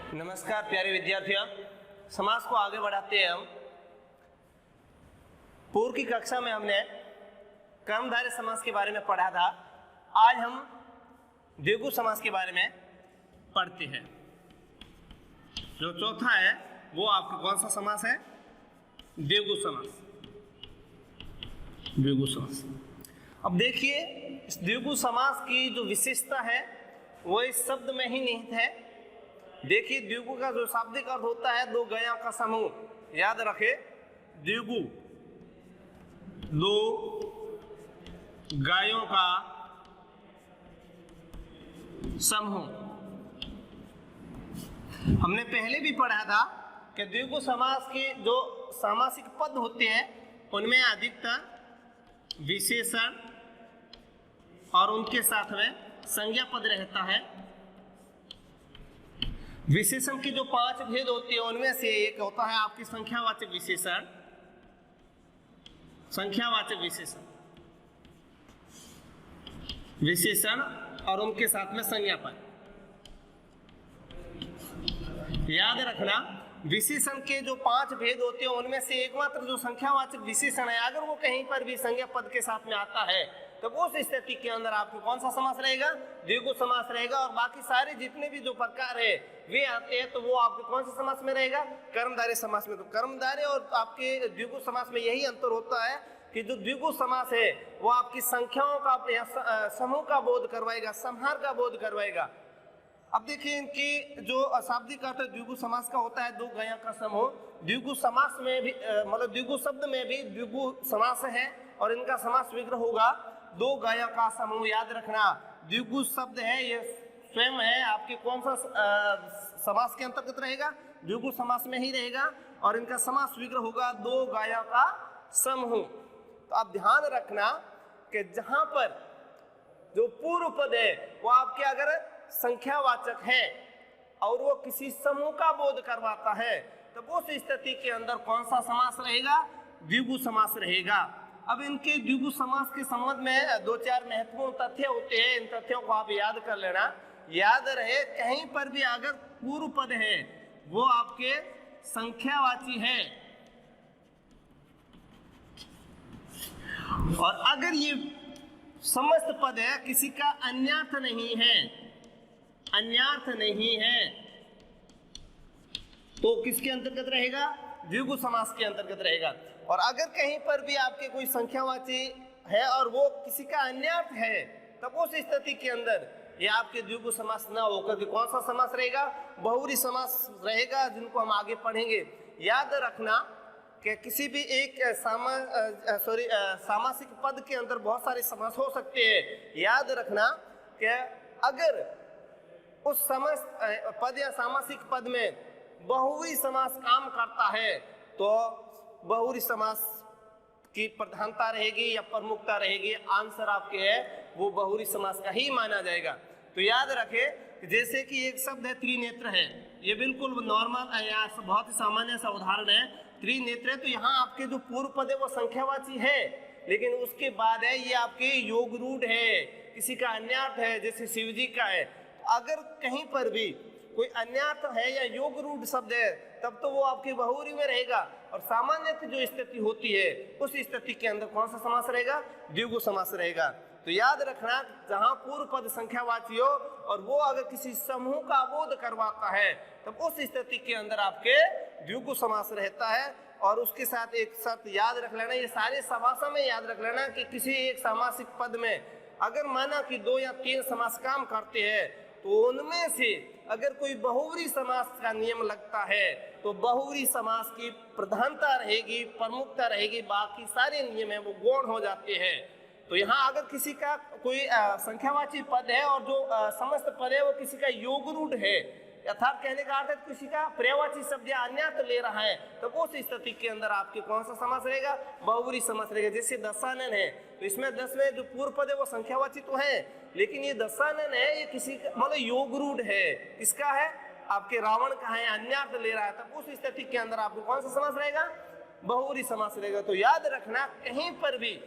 नमस्कार प्यारे विद्यार्थियों, समाज को आगे बढ़ाते हैं हम। पूर्व की कक्षा में हमने कर्मधारय समास के बारे में पढ़ा था। आज हम द्विगु समास के बारे में पढ़ते हैं। जो चौथा है वो आपका कौन सा समास है? द्विगु समास। द्विगु समास। अब देखिए, इस द्विगु समास की जो विशेषता है वो इस शब्द में ही निहित है। देखिए, द्विगु का जो शाब्दिक अर्थ होता है दो गया का समूह। याद रखे, द्विगु दो गायों का समूह। हमने पहले भी पढ़ा था कि द्विगु समास के जो सामासिक पद होते हैं उनमें अधिकतर विशेषण और उनके साथ में संज्ञा पद रहता है। विशेषण की जो 5 भेद होते हैं उनमें से एक होता है आपकी संख्यावाचक विशेषण। संख्यावाचक विशेषण, विशेषण और उनके साथ में संज्ञा पद। याद रखना, विशेषण के जो 5 भेद होते हैं उनमें से एकमात्र जो संख्यावाचक विशेषण है, अगर वो कहीं पर भी संज्ञा पद के साथ में आता है तो उस स्थिति के अंदर आपको कौन सा समास रहेगा? द्विगु समास रहेगा। और बाकी सारे जितने भी जो प्रकार है वे आते हैं तो वो आपके कौन सा समास में रहेगा? कर्मधारय समास में। तो कर्मधारय और आपके द्विगु समास में यही अंतर होता है कि जो द्विगु समास है वो आपकी संख्याओं का समूह का बोध करवाएगा, संहार का बोध करवाएगा। अब देखिए, इनकी जो शाब्दिक अर्थ द्विगु समास का होता है दो गया का समूह। द्विगु समास में भी मतलब द्विगु शब्द में भी द्विगु समास है और इनका समास विग्रह होगा दो गया का समूह। याद रखना, द्विगु शब्द है ये स्वयं है आपके कौन सा समास के अंतर्गत रहेगा? द्विगु समास में ही रहेगा और इनका समास विग्रह होगा दो गया का समूह। तो आप ध्यान रखना कि जहां पर जो पूर्व पद है वो आपके अगर संख्यावाचक है और वो किसी समूह का बोध करवाता है तो उस स्थिति के अंदर कौन सा समास रहेगा? द्विगु समास रहेगा। अब इनके द्विगु समास के संबंध में 2-4 महत्वपूर्ण तथ्य होते हैं। इन तथ्यों को आप याद कर लेना। याद रहे, कहीं पर भी अगर पूर्व पद है वो आपके संख्यावाची है और अगर ये समस्त पद है किसी का अन्यर्थ नहीं है, अन्यर्थ नहीं है, तो किसके अंतर्गत रहेगा? द्विगु समास के अंतर्गत रहेगा। और अगर कहीं पर भी आपके कोई संख्यावाची है और वो किसी का अन्यर्थ है तब उस स्थिति के अंदर ये आपके द्विगु समास ना होकर के कौन सा समास रहेगा? बहुव्रीहि समास रहेगा, जिनको हम आगे पढ़ेंगे। याद रखना कि किसी भी एक सामासिक पद के अंदर बहुत सारे समास हो सकते हैं। याद रखना कि अगर उस समस्त पद या सामासिक पद में बहुव्रीहि समास काम करता है तो बहुव्रीहि समास की प्रधानता रहेगी या प्रमुखता रहेगी। आंसर आपके है वो बहुव्रीहि समास का ही माना जाएगा। तो याद रखें, जैसे कि एक शब्द है त्रिनेत्र है, ये बिल्कुल नॉर्मल या बहुत ही सामान्य सा उदाहरण है। त्रिनेत्र है तो यहाँ आपके जो पूर्व पद है वो संख्यावाची है, लेकिन उसके बाद है ये आपके योग रूढ़ है, किसी का अन्यर्थ है, जैसे शिव जी का है। अगर कहीं पर भी कोई अन्यर्थ है या योग रूढ़ शब्द है तब तो वो आपके बहुव्रीहि में रहेगा। और सामान्यतः जो स्थिति होती है उस स्थिति के अंदर कौन सा समास रहेगा? द्विगु समास रहेगा। तो याद रखना, जहां पूर्व पद संख्यावाची हो और वो अगर किसी समूह का बोध करवाता है तब उस स्थिति के अंदर आपके द्विगु समास रहता है। और उसके साथ एक शर्त याद रख लेना, ये सारे समासों में याद रख लेना कि किसी एक सामासिक पद में अगर माना कि 2 या 3 समास काम करते हैं तो उनमें से अगर कोई बहुव्रीहि समास का नियम लगता है तो बहुव्रीहि समास की प्रधानता रहेगी, प्रमुखता रहेगी, बाकी सारे नियम है वो गौण हो जाते हैं। तो यहाँ अगर किसी का कोई संख्यावाची पद है और जो समस्त पद है वो किसी का योग रूढ़ है, अर्थात कहने का अर्थ है किसी का पर्यायवाची शब्द या अन्यर्थ ले रहा है, तो उस स्थिति के अंदर आपके कौन सा समास रहेगा? बहुव्रीहि समास रहेगा। जैसे दशानन है तो इसमें 10वें जो पूर्व पद है वो संख्यावाची तो है, लेकिन ये दशानन है ये किसी का मतलब योग रूढ़ है, किसका है? आपके रावण का है, अन्यर्थ ले रहा है, तब उस स्थिति के अंदर आपको कौन सा समास रहेगा? बहुव्रीहि समास रहेगा। तो याद रखना, कहीं पर भी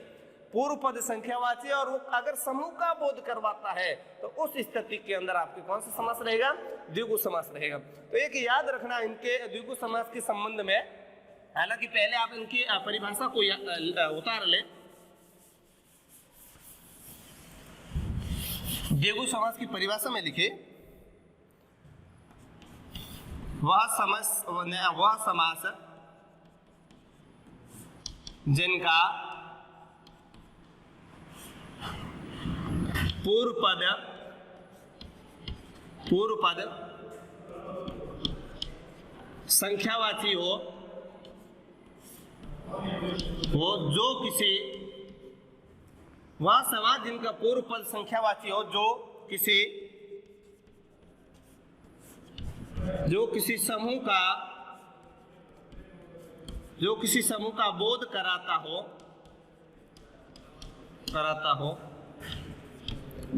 पूर्व पद संख्यावाची और वो अगर समूह का बोध करवाता है तो उस स्थिति के अंदर आपके कौन सा समास रहेगा? द्विगु समास रहेगा। तो एक याद रखना इनके द्विगु समास के संबंध में, हालांकि पहले आप इनकी परिभाषा को उतार लें। द्विगु समास की परिभाषा में लिखे, वह समास जिनका पूर्व पद संख्यावाची हो, वो जो किसी, वह समास जिनका पूर्व पद संख्यावाची हो जो किसी समूह का बोध कराता हो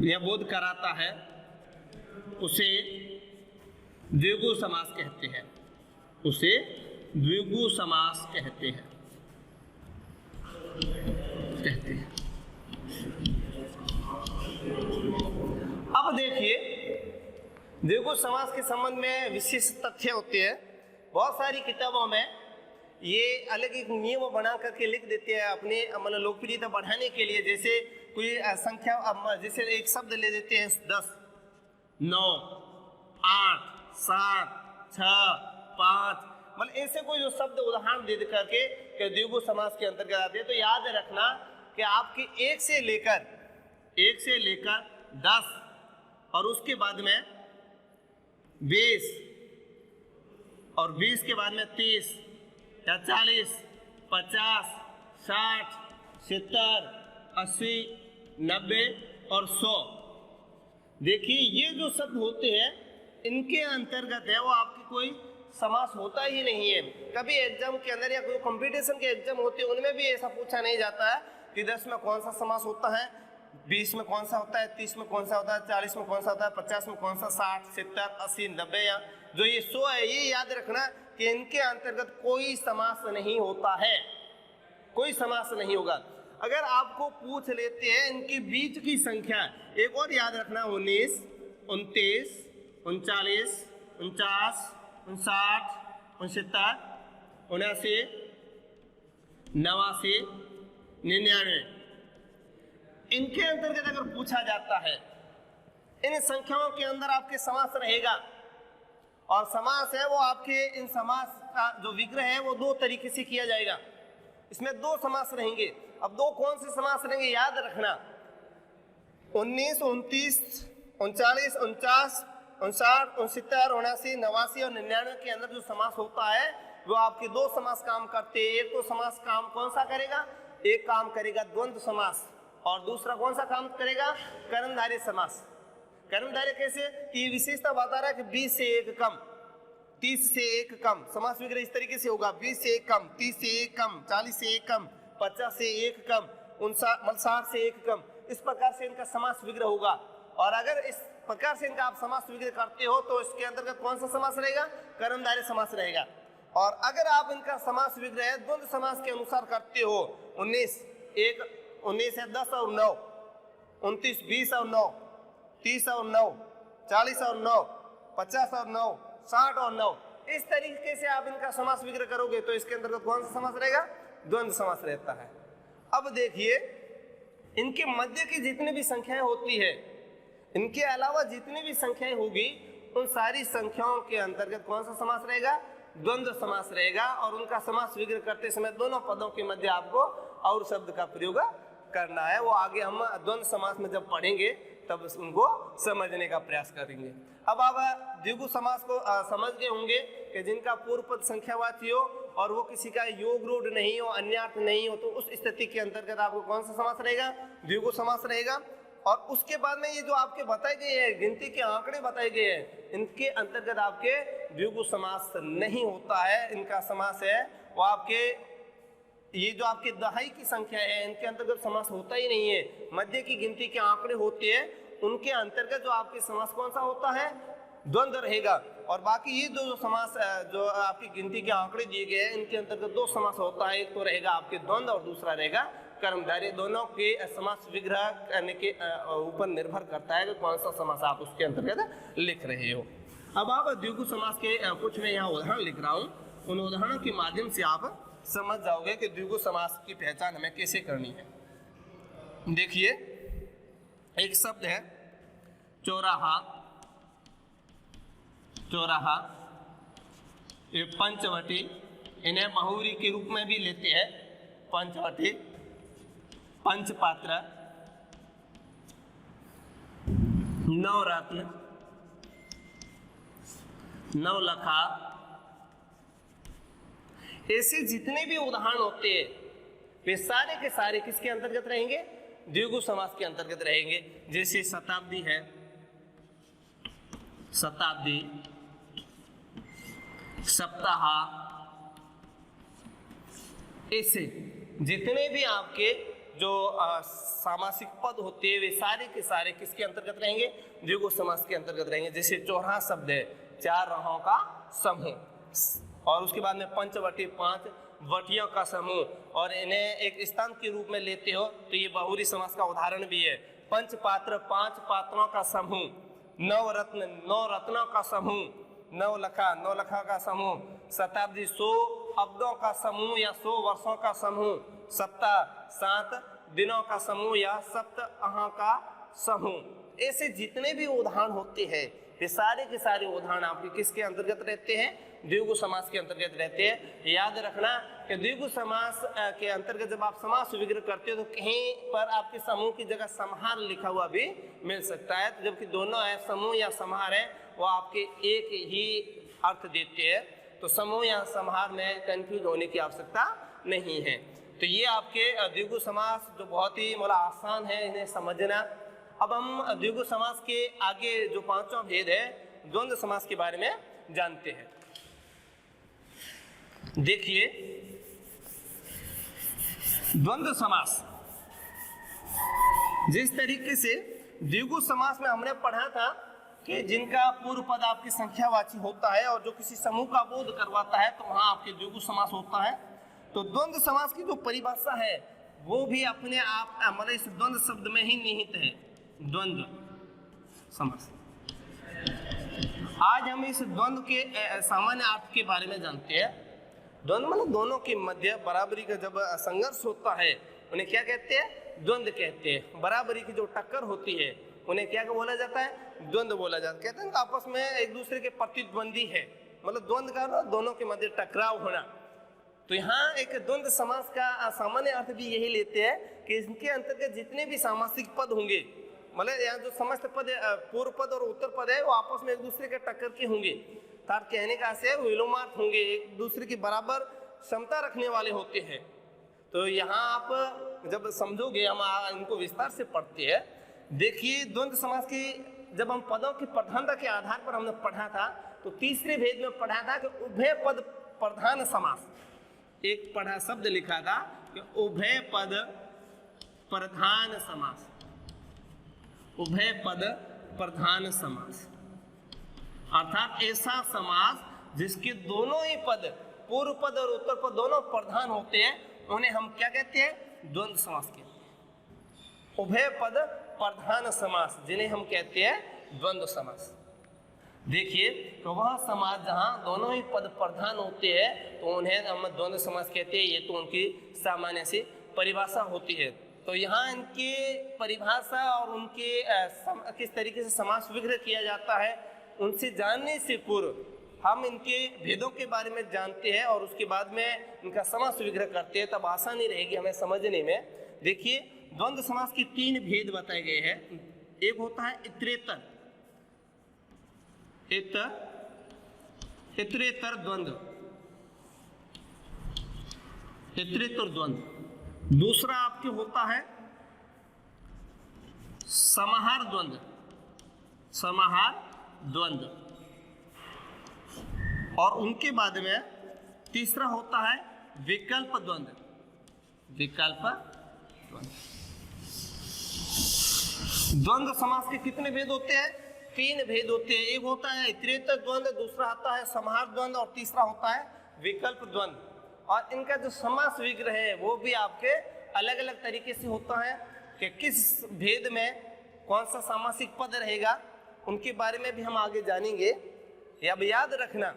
या बोध कराता है, उसे द्विगु समास कहते हैं। अब देखिए, द्विगु समास के संबंध में विशेष तथ्य होते हैं। बहुत सारी किताबों में ये अलग एक नियम बना करके लिख देते हैं अपने मतलब लोकप्रियता बढ़ाने के लिए। जैसे कोई संख्या, जैसे एक शब्द ले देते हैं 10, 9, 8, 7, 6, 5, मतलब ऐसे कोई जो शब्द उदाहरण दे करके द्विगु समास के अंतर्गत आते हैं। तो याद रखना कि आपकी 1 से लेकर 10 और उसके बाद में 20 और 20 के बाद में 30 या 40, 50, 60, 70, 80, 90 और 100। देखिए ये जो शब्द होते हैं इनके अंतर्गत है वो आपकी कोई समास होता ही नहीं है। कभी एग्जाम के अंदर या कोई कंपटीशन के एग्जाम होते हैं उनमें भी ऐसा पूछा नहीं जाता है कि 10 में कौन सा समास होता है, 20 में कौन सा होता है, 30 में कौन सा होता है, 40 में कौन सा होता है, 50 में कौन सा, 60, 70, 80, 90 या जो ये 100 है, ये याद रखना कि इनके अंतर्गत कोई समास नहीं होता है, कोई समास नहीं होगा। अगर आपको पूछ लेते हैं इनके बीच की संख्या, एक और याद रखना, 19, 29, 39, 49, 59, 69, 79, 89, 99, इनके अंतर्गत अगर पूछा जाता है, इन संख्याओं के अंदर आपके समास रहेगा। और समास है वो आपके इन समास का जो विग्रह है वो 2 तरीके से किया जाएगा। इसमें 2 समास रहेंगे। अब 2 कौन से समास रहेंगे याद रखना, 19, 29, 39, 49, 59, 69, 79, 89 और 99 के अंदर जो समास होता है वो आपके 2 समास काम करते हैं। एक तो समास काम कौन सा करेगा, एक काम करेगा द्वंद्व समास और दूसरा कौन सा काम करेगा, कर्मधारय समास। कर्मधारय कैसे कि विशेषता बता रहा है कि 20 से 1 कम, 30 से 1 कम, समास विग्रह इस तरीके से होगा, 20 से 1 कम, 30 से 1 कम, 40 से 1 कम, 50 से 1 कम, 59 से 1 कम, इस प्रकार से इनका समास विग्रह होगा। और अगर इस प्रकार से इनका आप समास विग्रह करते हो तो इसके अंतर्गत कौन सा समास रहेगा, कर्मधारय समास रहेगा। और अगर आप इनका समास विग्रह द्वंद्व समास के अनुसार करते हो, 19 है 10 और 9, 29, 20 और 9, 30 और 9, 40 और 9, 50 और 9, 60 और 9, इस तरीके से आप इनका समास विग्रह करोगे तो इसके अंतर्गत कौन सा समास रहेगा, द्वंद्व समास रहता है। अब देखिए इनके मध्य की जितनी भी संख्याएं होती है, इनके अलावा जितनी भी संख्याएं होगी उन सारी संख्याओं के अंतर्गत कौन सा समास रहेगा, द्वंद्व समास रहेगा। और उनका समास विग्रह करते समय दोनों पदों के मध्य आपको और शब्द का प्रयोग करना है। वो आगे हम द्वंद्व समास में जब पढ़ेंगे तब उनको समझने का प्रयास करेंगे। अब आप द्विगु समास को समझ गए होंगे कि जिनका पूर्व पद संख्यावाची हो और वो किसी का योग रूढ़ नहीं हो, अन्यार्थ नहीं हो, तो उस स्थिति के अंतर्गत आपको कौन सा समास रहेगा, द्विगु समास रहेगा। और उसके बाद में ये जो आपके बताए गए हैं गिनती के आंकड़े बताए गए हैं, इनके अंतर्गत आपके द्विगु समास नहीं होता है। इनका समास है वो आपके ये जो आपके दहाई की संख्या है इनके अंतर्गत समास होता ही नहीं है। मध्य की गिनती के आंकड़े होते हैं उनके अंतर्गत जो आपके समास कौन सा होता है, द्वंद्व रहेगा। और बाकी ये जो समास जो आपकी गिनती के आंकड़े दिए गए हैं इनके अंतर्गत 2 समास होता है, एक तो रहेगा आपके द्वंद्व और दूसरा रहेगा कर्मधारय। दोनों के समास विग्रह करने के ऊपर निर्भर करता है कि कौन सा समास आप उसके अंतर्गत लिख रहे हो। अब आप द्विगु समास के कुछ मैं यहाँ उदाहरण लिख रहा हूँ, उन उदाहरणों के माध्यम से आप समझ जाओगे कि द्विगु समास की पहचान हमें कैसे करनी है। देखिए, एक शब्द है चौराहा, चौराहा, ये पंचवटी, इन्हें बहुव्रीहि के रूप में भी लेते हैं, पंचवटी, पंचपात्र, नवरत्न, नवलखा, ऐसे जितने भी उदाहरण होते हैं वे सारे के सारे किसके अंतर्गत रहेंगे? द्विगु समास के अंतर्गत रहेंगे। जैसे शताब्दी है, शताब्दी, सप्ताह, ऐसे जितने भी आपके जो सामासिक पद होते हैं वे सारे के सारे किसके अंतर्गत रहेंगे? द्विगु समास के अंतर्गत रहेंगे। जैसे चौराहा शब्द है, चार राहों का समूह, और उसके बाद में पंचवटी, पांच वटियों का समूह, और इन्हें एक स्थान के रूप में लेते हो तो ये बहुव्रीहि समास का उदाहरण भी है। पंचपात्र, पांच पात्रों का समूह, नवरत्न, नौ रत्नों का समूह, नवलखा, नवलखा का समूह, शताब्दी, 100 अब्दों का समूह या 100 वर्षों का समूह, सप्ताह, 7 दिनों का समूह या सप्ताह का समूह। ऐसे जितने भी उदाहरण होते हैं ये सारे के सारे उदाहरण आपके किसके अंतर्गत रहते हैं? द्विगु समास के अंतर्गत रहते हैं। याद रखना कि द्विगु समास के अंतर्गत जब आप समास विग्रह करते हो तो कहीं पर आपके समूह की जगह समाहार लिखा हुआ भी मिल सकता है, तो जबकि दोनों है, समूह या समाहार है, वो आपके एक ही अर्थ देते हैं। तो समूह या समाहार में कंफ्यूज होने की आवश्यकता नहीं है। तो ये आपके द्विगु समास जो बहुत ही मतलब आसान है इन्हें समझना। अब हम द्विगु समास के आगे जो पांचवा भेद है द्वंद्व समास के बारे में जानते हैं। देखिए, द्वंद्व समास, जिस तरीके से द्विगु समास में हमने पढ़ा था कि जिनका पूर्व पद आपकी संख्यावाची होता है और जो किसी समूह का बोध करवाता है तो वहां आपके द्विगु समास होता है। तो द्वंद्व समास की जो परिभाषा है वो भी अपने आप मतलब इस द्वंद्व शब्द में ही निहित है, द्वंद्व समास। आज हम इस द्वंद्व के सामान्य अर्थ के बारे में जानते हैं। द्वंद्व मतलब दोनों के मध्य बराबरी का जब संघर्ष होता है उन्हें क्या कहते हैं? द्वंद्व कहते हैं। बराबरी की जो टक्कर होती है उन्हें क्या बोला जाता है? द्वंद्व बोला जाता है। कहते हैं आपस में एक दूसरे के प्रतिद्वंदी है, मतलब द्वंद्व का दोनों के मध्य टकराव होना। तो यहाँ एक द्वंद्व समास का सामान्य अर्थ भी यही लेते हैं कि इसके अंतर्गत जितने भी सामासिक पद होंगे, मतलब यहाँ जो समस्त पद, पूर्व पद और उत्तर पद है, वो आपस में एक दूसरे के टक्कर के होंगे। तार कहने का से विलोमार्थ होंगे, एक दूसरे की बराबर क्षमता रखने वाले होते हैं। तो यहाँ आप जब समझोगे, हम इनको विस्तार से पढ़ते हैं। देखिए, द्वंद्व समास की जब हम पदों की प्रधानता के आधार पर हमने पढ़ा था तो तीसरे भेद में पढ़ा था कि उभय पद प्रधान समास। एक पढ़ा शब्द लिखा था कि उभय पद प्रधान समास, उभय पद प्रधान समास, अर्थात ऐसा समास जिसके दोनों ही पद, पूर्व पद और उत्तर पद दोनों प्रधान होते हैं, उन्हें हम क्या कहते हैं? द्वंद्व समास कहते हैं। उभय पद प्रधान समास जिन्हें हम कहते हैं द्वंद्व समास। देखिए, तो वह समास जहां दोनों ही पद प्रधान होते हैं तो उन्हें हम द्वंद्व समास कहते हैं। ये तो उनकी सामान्य सी परिभाषा होती है। तो यहाँ इनकी परिभाषा और उनके किस तरीके से समास विग्रह किया जाता है उनसे जानने से पूर्व हम इनके भेदों के बारे में जानते हैं और उसके बाद में इनका समास विग्रह करते हैं, तब आसानी रहेगी हमें समझने में। देखिए, द्वंद्व समास के 3 भेद बताए गए हैं। एक होता है इतरेतर, इतरेतर द्वंद्व, इतरेतर द्वंद्व। दूसरा आपके होता है समाहार द्वंद्व, समाहार द्वंद्व, और उनके बाद में तीसरा होता है विकल्प द्वंद्व, विकल्प द्वंद्व। द्वंद्व समास के कितने भेद होते हैं? 3 भेद होते हैं। एक होता है इतरेतर द्वंद्व, दूसरा आता है समाहार द्वंद्व और तीसरा होता है विकल्प द्वंद्व। और इनका जो समास विग्रह है वो भी आपके अलग अलग तरीके से होता है कि किस भेद में कौन सा सामासिक पद रहेगा, उनके बारे में भी हम आगे जानेंगे। अब याद रखना,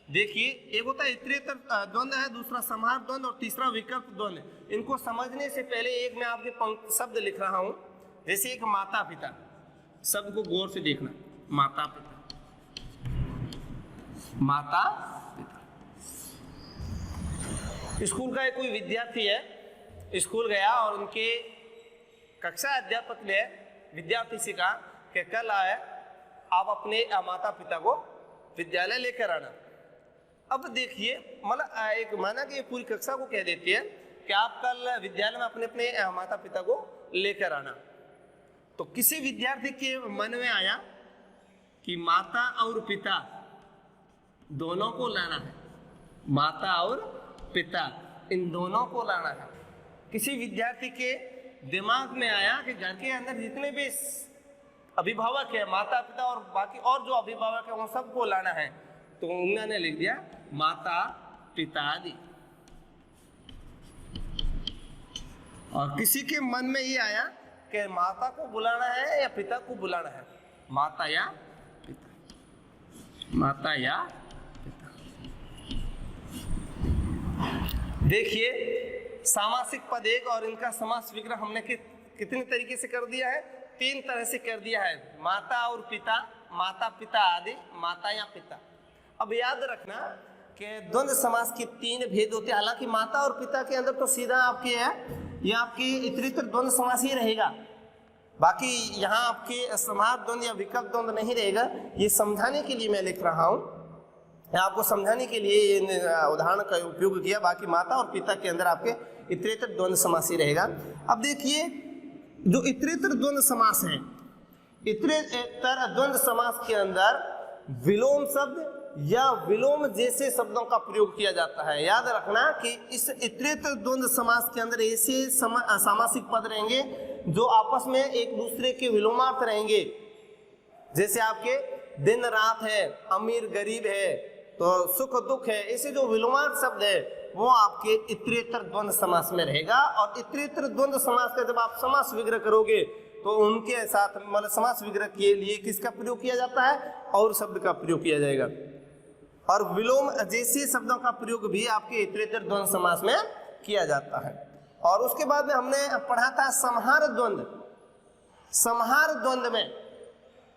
देखिए एक होता है इतरेतर द्वंद्व है, दूसरा समाहार द्वंद्व और तीसरा विकल्प द्वंद्व। इनको समझने से पहले एक मैं आपके शब्द लिख रहा हूं, जैसे एक माता पिता, शब्द को गौर से देखना, माता पिता, माता पिता। स्कूल का कोई विद्यार्थी है, स्कूल गया और उनके कक्षा अध्यापक ने विद्यार्थी से कहा कि कल आए आप अपने माता पिता को विद्यालय लेकर आना। अब देखिए मतलब एक माना कि पूरी कक्षा को कह देती है कि आप कल विद्यालय में अपने अपने माता पिता को लेकर आना। तो किसी विद्यार्थी के मन में आया कि माता और पिता दोनों को लाना है, माता और पिता इन दोनों को लाना है। किसी विद्यार्थी के दिमाग में आया कि घर के अंदर जितने भी अभिभावक है, माता पिता और बाकी और जो अभिभावक है, उन सबको लाना है। तो उन्होंने लिख दिया माता पिता आदि। और किसी के मन में ये आया कि माता को बुलाना है या पिता को बुलाना है, माता या पिता, माता या पिता। देखिए सामासिक पद एक और इनका समास विग्रह हमने कितने तरीके से कर दिया है, 3 तरह से कर दिया है, माता और पिता, माता पिता आदि, माता या पिता। अब याद रखना कि द्वंद्व समास के 3 भेद होते हैं। हालांकि माता और पिता के अंदर तो सीधा आपके है ये आपकी इतरेतर द्वंद्व समास ही रहेगा, बाकी यहाँ आपके समाहार द्वंद्व या विकल्प द्वंद्व नहीं रहेगा। ये समझाने के लिए मैं लिख रहा हूँ, आपको समझाने के लिए उदाहरण का उपयोग किया। बाकी माता और पिता के अंदर आपके इतरेतर द्वंद्व समास ही रहेगा। अब देखिए जो इतरेतर द्वंद्व समास है, इतरेतर द्वंद्व समास के अंदर विलोम शब्द या विलोम जैसे शब्दों का प्रयोग किया जाता है। याद रखना कि इस इतरेतर द्वंद्व समास के अंदर ऐसे सामासिक पद रहेंगे जो आपस में एक दूसरे के विलोमार्थ रहेंगे। जैसे आपके दिन रात है, अमीर गरीब है, तो सुख दुख है, ऐसे जो विलोमार्थ शब्द है वो आपके इतरेतर द्वंद्व समास में रहेगा। और इतरेतर द्वंद्व समास का जब आप समास विग्रह करोगे तो उनके साथ मतलब समास विग्रह के लिए किसका प्रयोग किया जाता है, और शब्द का प्रयोग किया जाएगा। और विलोम जैसे शब्दों का प्रयोग भी आपके इतरेतर द्वंद्व समास में किया जाता है। और उसके बाद में हमने पढ़ा था समाहार द्वंद्व। समाहार द्वंद्व में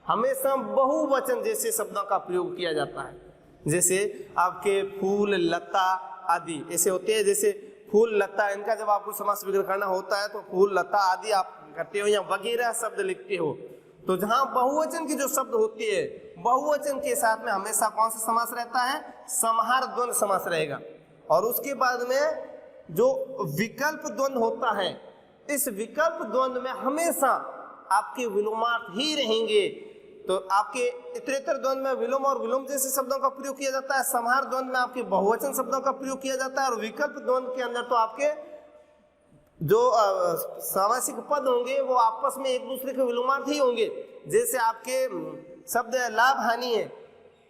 हमेशा बहुवचन जैसे शब्दों का प्रयोग किया जाता है। जैसे आपके फूल लता आदि ऐसे होते हैं, जैसे फूल लता, इनका जब आपको समास विग्रह करना होता है तो फूल लता आदि आप करते हो या वगैरह शब्द लिखते हो। तो जहां बहुवचन की जो शब्द होती है, बहुवचन के साथ में हमेशा कौन सा समास रहता है, समाहार द्वंद्व समास रहेगा। और उसके बाद में जो विकल्प द्वंद्व होता है, इस विकल्प द्वंद्व में हमेशा आपके विलोमार्थ ही रहेंगे। तो आपके इतरेतर द्वंद्व में विलोम और विलोम जैसे शब्दों का प्रयोग किया जाता है, समाहार द्वंद्व में आपके बहुवचन शब्दों का प्रयोग किया जाता है, और विकल्प द्वंद्व के अंदर तो आपके जो सामासिक पद होंगे वो आपस में एक दूसरे के विलोमार्थ ही होंगे। जैसे आपके शब्द लाभ हानि है,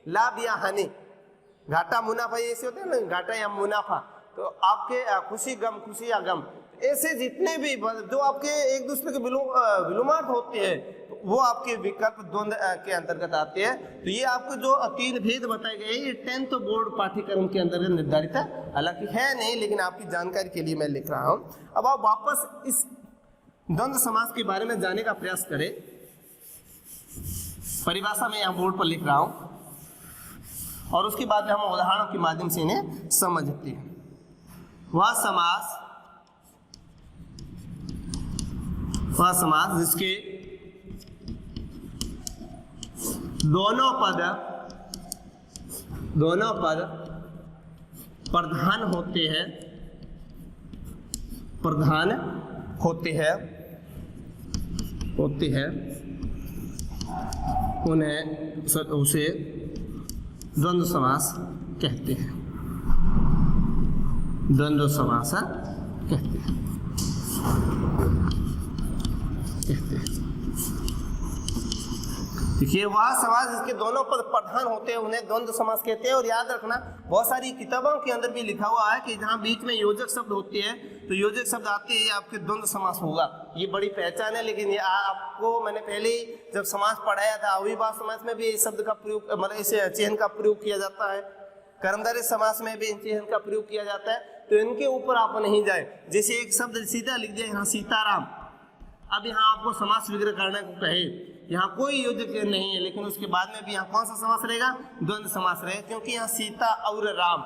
लाभ या हानि, घाटा मुनाफा ऐसे होते हैं ना, घाटा या मुनाफा। तो आपके खुशी गम, खुशी या गम, ऐसे जितने भी जो आपके एक दूसरे के विलोमार्थ होते हैं वो आपके विकल्प द्वंद्व के अंतर्गत आते हैं। तो ये आपको जो 3 भेद बताए गए ये 10th बोर्ड पाठ्यक्रम के अंतर्गत निर्धारित है, हालांकि है नहीं, लेकिन आपकी जानकारी के लिए मैं लिख रहा हूँ। अब आप वापस इस द्वंद्व समास के बारे में जानने का प्रयास करें। परिभाषा में यहाँ बोर्ड पर लिख रहा हूँ और उसके बाद हम उदाहरणों के माध्यम से इन्हें समझते हैं। वह समास जिसके दोनों पद प्रधान होते हैं उन्हें उसे द्वंद्व समास कहते हैं। द्वंद्व समास कहते हैं। देखिए वह समास जिसके दोनों पद प्रधान होते हैं उन्हें द्वंद्व समास कहते हैं। और याद रखना बहुत सारी किताबों के अंदर भी लिखा हुआ है कि जहाँ बीच में योजक शब्द होते हैं तो योजक शब्द आते ही आपके द्वंद्व समास होगा। ये बड़ी पहचान है। लेकिन ये आपको मैंने पहले ही जब समास पढ़ाया था अविभाज्य समास में भी इस शब्द का प्रयोग मतलब इसे चिन्ह का प्रयोग किया जाता है, कर्मधारय समास में भी इन चिन्ह का प्रयोग किया जाता है। तो इनके ऊपर आप नहीं जाए। जैसे एक शब्द सीधा लिख दिया यहाँ सीताराम, अब यहाँ आपको समास विग्रह करने को कहे, यहाँ कोई योजक चिन्ह नहीं है, लेकिन उसके बाद में भी यहाँ कौन सा समास रहेगा? द्वंद्व समास रहेगा, क्योंकि यहाँ सीता और राम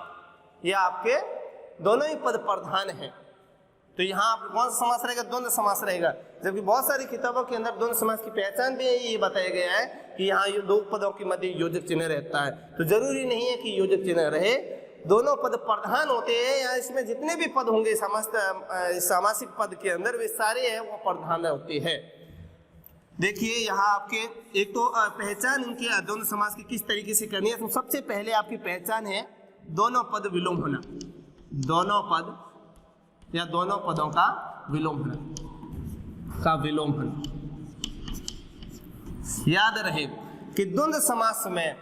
ये आपके दोनों ही पद प्रधान हैं। तो यहाँ आप कौन सा समास रहेगा? द्वंद्व समास रहेगा। जबकि बहुत सारी किताबों के अंदर द्वंद्व समास की पहचान भी ये बताया गया है कि यहाँ दो पदों के मध्य योजक चिन्ह रहता है। तो जरूरी नहीं है कि योजक चिन्ह रहे, दोनों पद प्रधान होते हैं। या इसमें जितने भी पद होंगे समस्त सामासिक पद के अंदर वे सारे हैं वो प्रधान होते हैं। देखिए यहाँ आपके एक तो पहचान इनके द्वंद्व समास की किस तरीके से करनी है। तो सबसे पहले आपकी पहचान है दोनों पद विलोम होना, दोनों पद या दोनों पदों का विलोम होना, याद रहे कि द्वंद्व समास में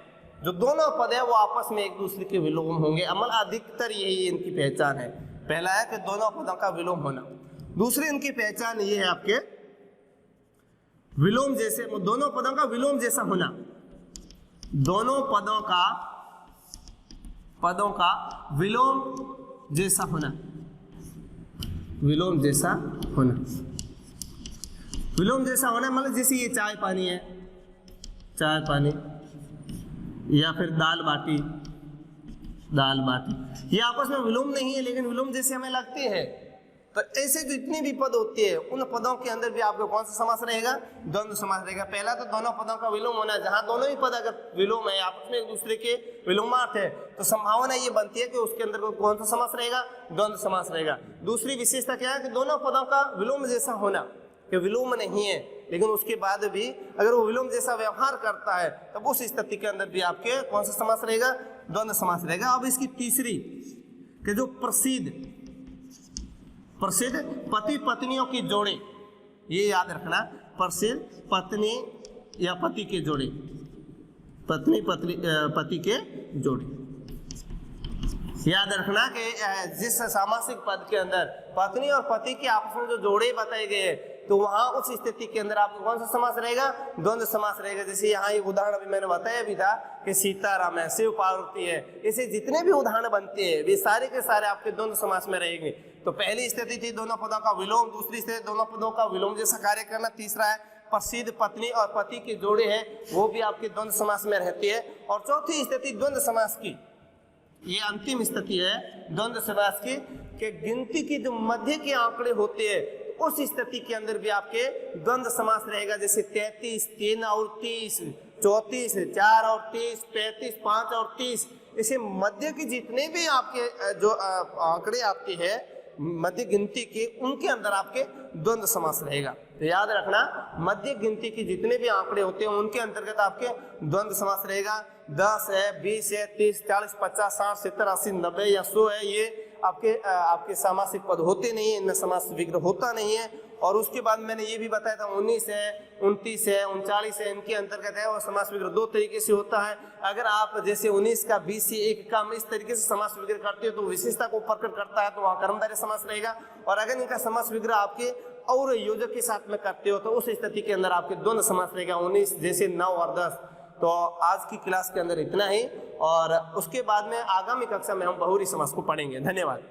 जो दोनों पद है वो आपस में एक दूसरे के विलोम होंगे। अमल अधिकतर यही इनकी पहचान है। पहला है कि दोनों पदों का विलोम होना। दूसरी इनकी पहचान ये है आपके विलोम जैसे, दोनों पदों का विलोम जैसा होना, दोनों पदों का विलोम जैसा होना, विलोम जैसा होना। विलोम जैसा होना मतलब जैसे ये चाय पानी है, चाय पानी, या फिर दाल बाटी, दाल बाटी, ये आपस में विलोम नहीं है लेकिन विलोम जैसे हमें लगते हैं। तो ऐसे जितने भी पद होते हैं उन पदों के अंदर भी आपको कौन सा समास रहेगा? द्वंद्व समास रहेगा। पहला तो दोनों पदों का विलोम होना, जहां दोनों ही पद अगर विलोम है, आपस में एक दूसरे के विलोमार्थ है, तो संभावना ये बनती है कि उसके अंदर कौन सा समास रहेगा? द्वंद्व समास रहेगा। दूसरी विशेषता क्या है कि दोनों पदों का विलोम जैसा होना, कि विलोम नहीं है लेकिन उसके बाद भी अगर वो विलोम जैसा व्यवहार करता है तब उस स्थिति के अंदर भी आपके कौन सा समास रहेगा? द्वंद्व समास रहेगा। अब इसकी तीसरी कि जो प्रसिद्ध पति पत्नियों की जोड़े, ये याद रखना, प्रसिद्ध पत्नी या पति के जोड़े, पत्नी पति के जोड़े, याद रखना कि जिस सामासिक पद के अंदर पत्नी और पति के आपस में जो जोड़े बताए गए तो वहां उस स्थिति के अंदर आपको कौन सा समास रहेगा? द्वंद्व समास रहेगा। जैसे यहाँ एक उदाहरण अभी मैंने बताया भी था कि सीताराम है, शिव पार्वती है, ऐसे जितने भी उदाहरण बनते हैं वे सारे के सारे आपके द्वंद्व समास में रहेंगे। तो पहली स्थिति थी दोनों पदों का विलोम, दूसरी स्थिति दोनों पदों का विलोम जैसा कार्य करना, तीसरा है प्रसिद्ध पत्नी और पति के जोड़े हैं वो भी आपके द्वंद्व समास में रहती है। और चौथी स्थिति द्वंद्व समास की, ये अंतिम स्थिति है द्वंद्व समास की, कि गिनती की जो मध्य के आंकड़े होते हैं उस स्थिति के अंदर भी आपके द्वंद्व समास रहेगा। जैसे 33, 3 और 30, 34, 4 और 30, 35, 5 और 30, इसे मध्य की जितने भी आपके जो आंकड़े आते हैं मध्य गिनती के, उनके अंदर आपके द्वंद्व समास रहेगा। तो याद रखना मध्य गिनती की जितने भी आंकड़े होते हैं उनके अंतर्गत आपके द्वंद्व समास रहेगा। 10 है, 20 है, 30, 40, 50, 60, 70, 80, 90 या 100 है, ये आपके सामासिक पद होते नहीं है, इनमें समास विग्रह होता नहीं है। और उसके बाद मैंने ये भी बताया था 19 है, 29 है, 39 है, इनके अंतर्गत है। और समास विग्रह दो तरीके से होता है। अगर आप जैसे 19 का 20 से 1 का इस तरीके से समास विग्रह करते हो तो विशेषता को प्रकट करता है, तो वहाँ कर्मधारय समास रहेगा। और अगर इनका समास विग्रह आपके और योजक के साथ में करते हो तो उस स्थिति के अंदर आपके द्वंद्व समास रहेगा, 19 जैसे 9 और 10। तो आज की क्लास के अंदर इतना ही, और उसके बाद में आगामी कक्षा में हम बहुव्रीहि समास को पढ़ेंगे। धन्यवाद।